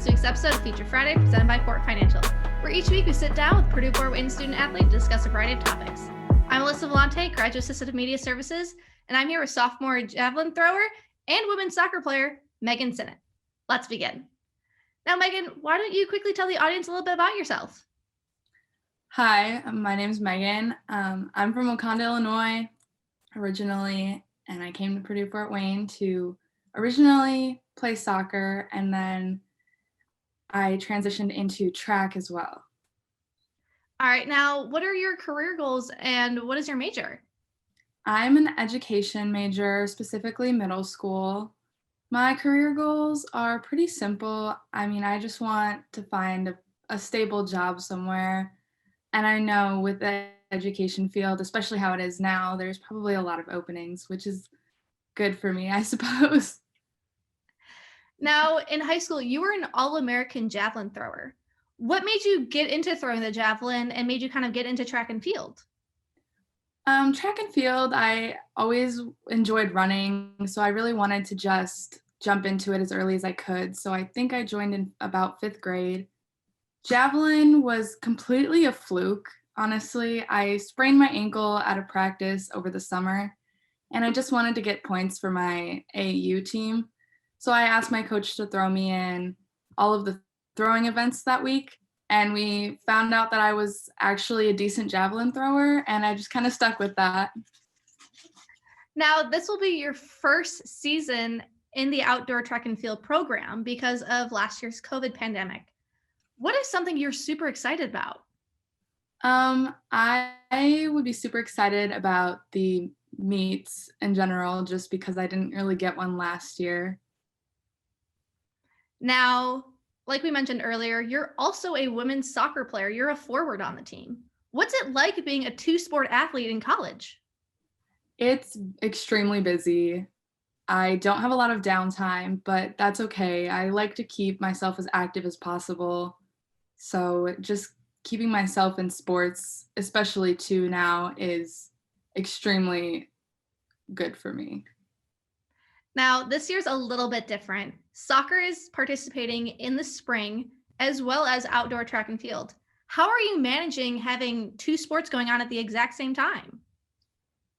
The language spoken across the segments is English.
week's episode of Feature Friday, presented by Fort Financial, where each week we sit down with Purdue Fort Wayne student athlete to discuss a variety of topics. I'm Alissa Volante, graduate assistant of media services, and I'm here with sophomore javelin thrower and women's soccer player, Megan Sinnott. Let's begin. Now, Megan, why don't you quickly tell the audience a little bit about yourself? Hi, my name is Megan. I'm from Wakanda, Illinois, originally, and I came to Purdue Fort Wayne to originally play soccer, and then I transitioned into track as well. All right, now, what are your career goals and what is your major? I'm an education major, specifically middle school. My career goals are pretty simple. I just want to find a stable job somewhere. And I know with the education field, especially how it is now, there's probably a lot of openings, which is good for me, I suppose. Now, in high school, you were an All-American javelin thrower. What made you get into throwing the javelin and made you kind of get into track and field? Track and field, I always enjoyed running, so I really wanted to just jump into it as early as I could. So I think I joined in about 5th grade. Javelin was completely a fluke, honestly. I sprained my ankle at a practice over the summer, and I just wanted to get points for my AAU team. So I asked my coach to throw me in all of the throwing events that week, and we found out that I was actually a decent javelin thrower, and I just kind of stuck with that. Now, this will be your first season in the outdoor track and field program because of last year's COVID pandemic. What is something you're super excited about? I would be super excited about the meets in general, just because I didn't really get one last year. Now, like we mentioned earlier, you're also a women's soccer player. You're a forward on the team. What's it like being a two-sport athlete in college? It's extremely busy. I don't have a lot of downtime, but that's okay. I like to keep myself as active as possible. So just keeping myself in sports, especially too now, is extremely good for me. Now, this year's a little bit different. Soccer is participating in the spring as well as outdoor track and field. How are you managing having two sports going on at the exact same time?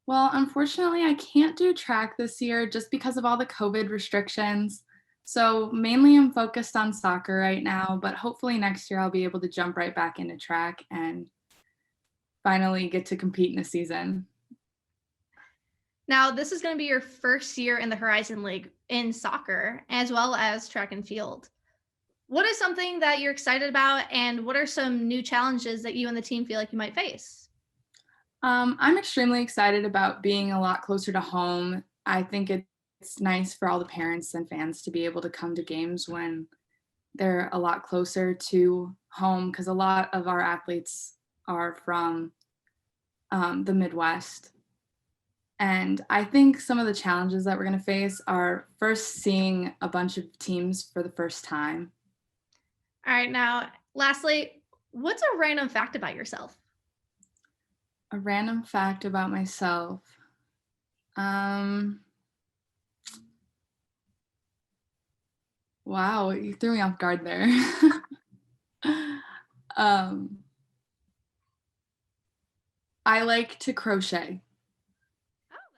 Well, unfortunately, I can't do track this year just because of all the COVID restrictions. So mainly I'm focused on soccer right now, but hopefully next year I'll be able to jump right back into track and finally get to compete in a season. Now, this is going to be your first year in the Horizon League in soccer, as well as track and field. What is something that you're excited about, and what are some new challenges that you and the team feel like you might face? I'm extremely excited about being a lot closer to home. I think it's nice for all the parents and fans to be able to come to games when they're a lot closer to home, because a lot of our athletes are from the Midwest. And I think some of the challenges that we're going to face are first seeing a bunch of teams for the first time. All right, now, lastly, what's a random fact about yourself? A random fact about myself. Wow, you threw me off guard there. I like to crochet.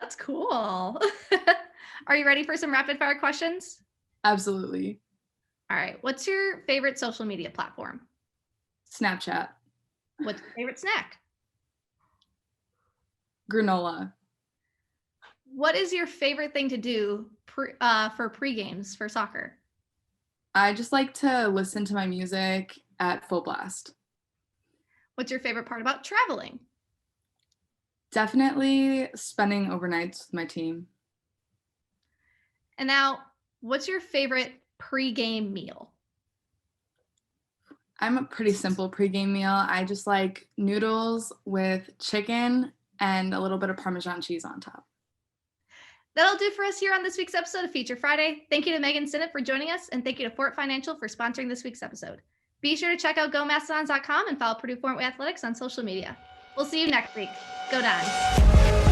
That's cool. Are you ready for some rapid fire questions? Absolutely. All right. What's your favorite social media platform? Snapchat. What's your favorite snack? Granola. What is your favorite thing to do for pre-games for soccer? I just like to listen to my music at full blast. What's your favorite part about traveling? Definitely spending overnights with my team. And now, what's your favorite pre-game meal? I'm a pretty simple pre-game meal. I just like noodles with chicken and a little bit of Parmesan cheese on top. That'll do for us here on this week's episode of Feature Friday. Thank you to Megan Sinnott for joining us, and thank you to Fort Financial for sponsoring this week's episode. Be sure to check out GoMastodons.com and follow Purdue Fort Wayne Athletics on social media. We'll see you next week. Go Dons!